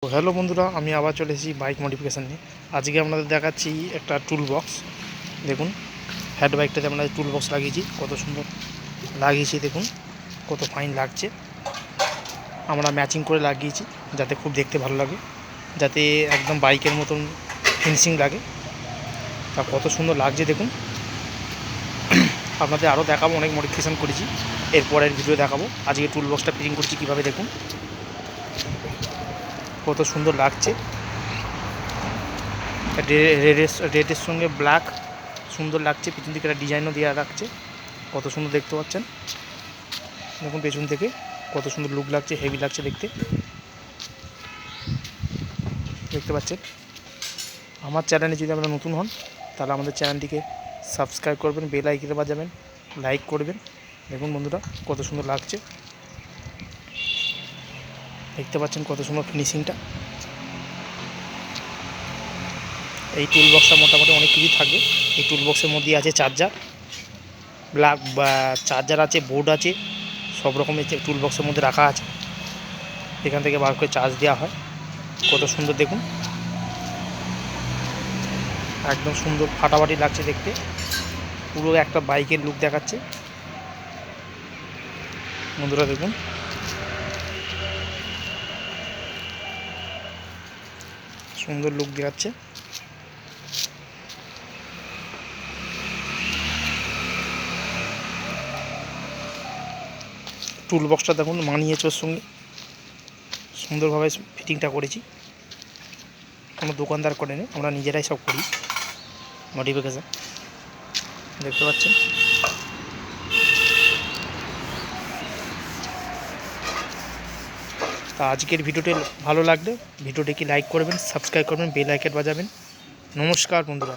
তো হ্যালো বন্ধুরা, আমি আবার চলে এসেছি বাইক মডিফিকেশান নিয়ে। আজকে আপনাদের দেখাচ্ছি একটা টুল বক্স। দেখুন, হেড বাইকটাতে আমরা টুল বক্স লাগিয়েছি, কত সুন্দর লাগিয়েছি। দেখুন কত ফাইন লাগছে। আমরা ম্যাচিং করে লাগিয়েছি যাতে খুব দেখতে ভালো লাগে, যাতে একদম বাইকের মতন ফিনিশিং লাগে। তা কত সুন্দর লাগছে দেখুন। আপনাদের আরও দেখাবো, অনেক মডিফিকেশান করেছি, এরপরের ভিডিও দেখাবো। আজকে টুল বক্সটা ফিটিং করছি কীভাবে, দেখুন কত সুন্দর লাগছে। রেডের সঙ্গে ব্ল্যাক সুন্দর লাগছে, পিছন দিকে একটা ডিজাইনও দেওয়া রাখছে, কত সুন্দর দেখতে পাচ্ছেন। দেখুন পেছন থেকে কত সুন্দর লুক লাগছে, হেভি লাগছে দেখতে পাচ্ছেন। আমার চ্যানেলে যদি আপনারা নতুন হন তাহলে আমাদের চ্যানেলটিকে সাবস্ক্রাইব করবেন, বেল আইকনে বাজাবেন, লাইক করবেন। দেখুন বন্ধুরা কত সুন্দর লাগছে, দেখতে পাচ্ছেন কত সুন্দর ফিনিশিংটা। এই টুল বক্সটা মোটামুটি অনেক কিছুই থাকবে। এই টুল বক্সের মধ্যে আছে চার্জার, ব্ল্যাক বা চার্জার আছে, বোর্ড আছে, সব রকমের টুল বক্সের মধ্যে রাখা আছে। এখান থেকে বার করে চার্জ দেওয়া হয়। কত সুন্দর দেখুন, একদম সুন্দর ফাটাফাটি লাগছে দেখতে, পুরো একটা বাইকের লুক দেখাচ্ছে বন্ধুরা। দেখুন সুন্দর লুক দেখাচ্ছে। টুল বক্সটা দেখুন মানিয়েছে ওর সঙ্গে, সুন্দরভাবে ফিটিংটা করেছি। কোনো দোকানদার করে নেই, আমরা নিজেরাই সব করি মডিফিকেশান, দেখতে পাচ্ছেন। তা আজকের ভিডিওটি ভালো লাগলে ভিডিওটিকে লাইক করবেন, সাবস্ক্রাইব করবেন, বেল আইকন বাজাবেন। নমস্কার বন্ধুরা।